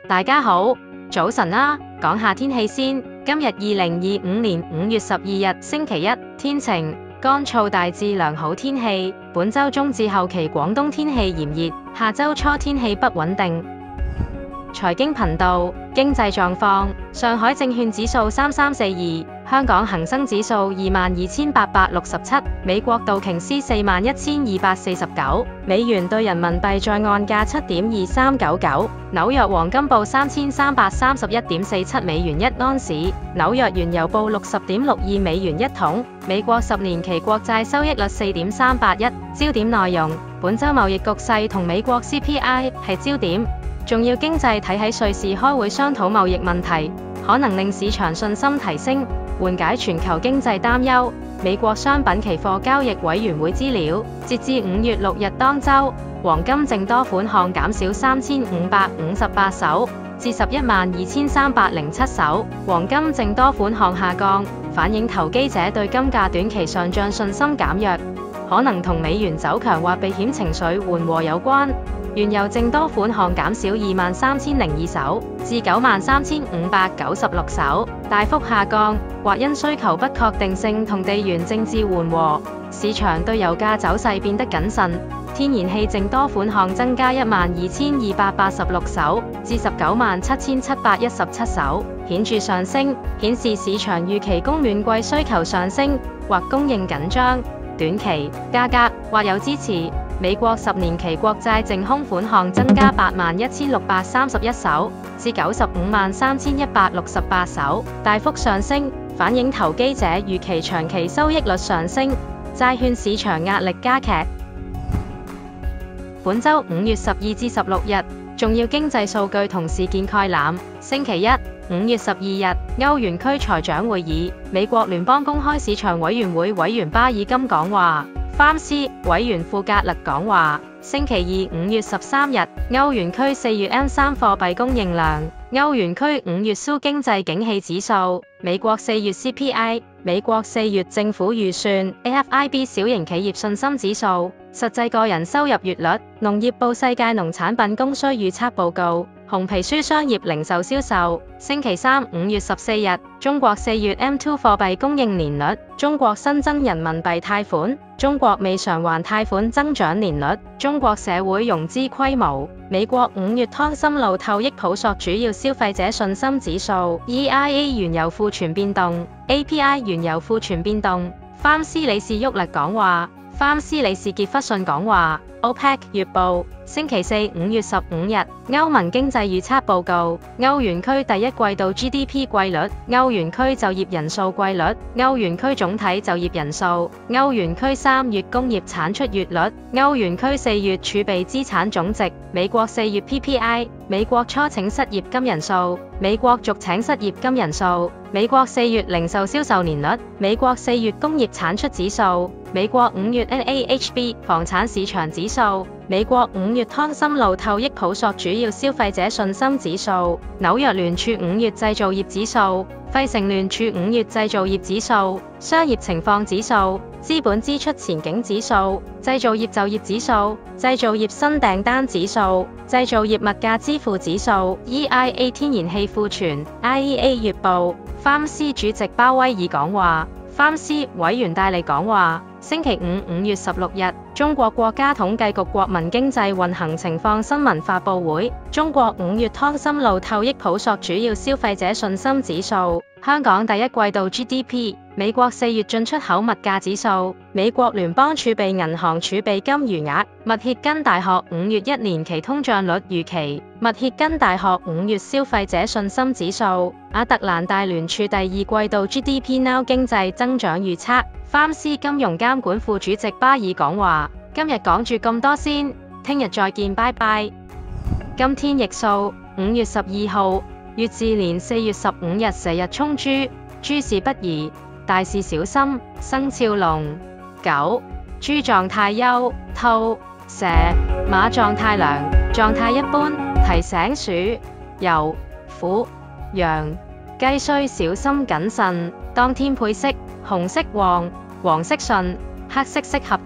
大家好，早晨啦，講下天氣先。今日2025年5月12日星期一，天晴，乾燥大致良好天氣。本週中至後期廣東天氣炎熱，下週初天氣不穩定。財經頻道，經濟狀況，上海證券指數3342，香港恒生指數22,867，美國道瓊斯41,249，美元對人民幣在岸價7.2399，紐約黃金報3331.47美元一盎司，紐約原油報60.62美元一桶，美國10年期國債收益率4.381。焦點內容，本週貿易局勢同美國 CPI 係焦點。重要經濟體喺瑞士開會商討貿易問題，可能令市場信心提升，緩解全球經濟擔憂。美國商品期貨交易委員會資料，截至5月6日當週，黃金淨多款項減少3558手，至112307手；黃金淨多款項下降，反映投機者對金價短期上漲信心減弱，可能同美元走強或避險情緒緩和有關。原油淨多款項減少23002手，至93596手，大幅下降，或因需求不確定性同地緣政治緩和，市場對油價走勢變得謹慎。天然氣淨多款項增加12286手，至197717手，顯著上升，顯示市場預期供暖季需求上升或供應緊張，短期價格或有支持。美國10年期國債淨空款項增加81631手，至953,168手，大幅上升，反映投機者預期長期收益率上升，債券市場壓力加劇。本週5月12至16日，重要經濟數據同事件概覽。星期一，5月12日，歐元區財長會議，美國聯邦公開市場委員會委員巴爾金講話。范斯委員庫格勒講話。星期二5月13日，歐元區4月 M3 貨幣供應量，歐元區5月蘇經濟景氣指數，美國4月 CPI， 美國4月政府預算 AFIB 小型企業信心指數，實際個人收入月率，農業部世界農產品供需預測報告，紅皮書商業零售銷售。星期三5月14日，中國4月 M2 貨幣供應年率，中國新增人民幣貸款，中國未償還貸款增長年率，中國社會融資規模，美國5月湯森路透益普索主要消費者信心指數 EIA 原油庫存變動 API 原油庫存變動。范斯理事沃勒講話。范斯理事傑弗遜講話。OPEC 月報，星期四5月15日，歐盟經濟預測報告，歐元區第一季度 GDP 季率，歐元區就業人數季率，歐元區總體就業人數，歐元區3月工業產出月率，歐元區4月儲備資產總值，美國4月 PPI， 美國初請失業金人數，美國續請失業金人數，美國4月零售銷售年率，美國4月工業產出指數，美國5月 NAHB 房產市場指數，美國5月湯森路透益普索主要消費者信心指數，紐約聯儲5月製造業指數，費城聯儲5月製造業指數，商業情況指數，資本支出前景指數，製造業就業指數，製造業新訂單指數，製造業物價支付指數 EIA 天然氣庫存 IEA 月報。范斯主席鮑威爾講話。范斯委員戴利講話。星期五5月16日，中國國家統計局國民經濟運行情況新聞發佈會，中國5月湯森路透益普索主要消費者信心指數，香港第一季度 GDP， 美國4月進出口物價指數，美國聯邦儲備銀行儲備金餘額，密歇根大學5月1年期通脹率預期，密歇根大學5月消費者信心指數，亞特蘭大聯儲第二季度 GDP Now 經濟增長預測。范斯金融監管副主席巴爾講話。今日講住咁多先，聽日再見，拜拜。今天譯數5月12號，乙巳年4月15日蛇日沖豬，諸事不宜，大事小心。生肖龍狗，豬狀態優，兔蛇馬狀態良，狀態一般。提醒鼠牛虎羊雞需小心謹慎。當天配色紅色旺，黃色順，黑色適合。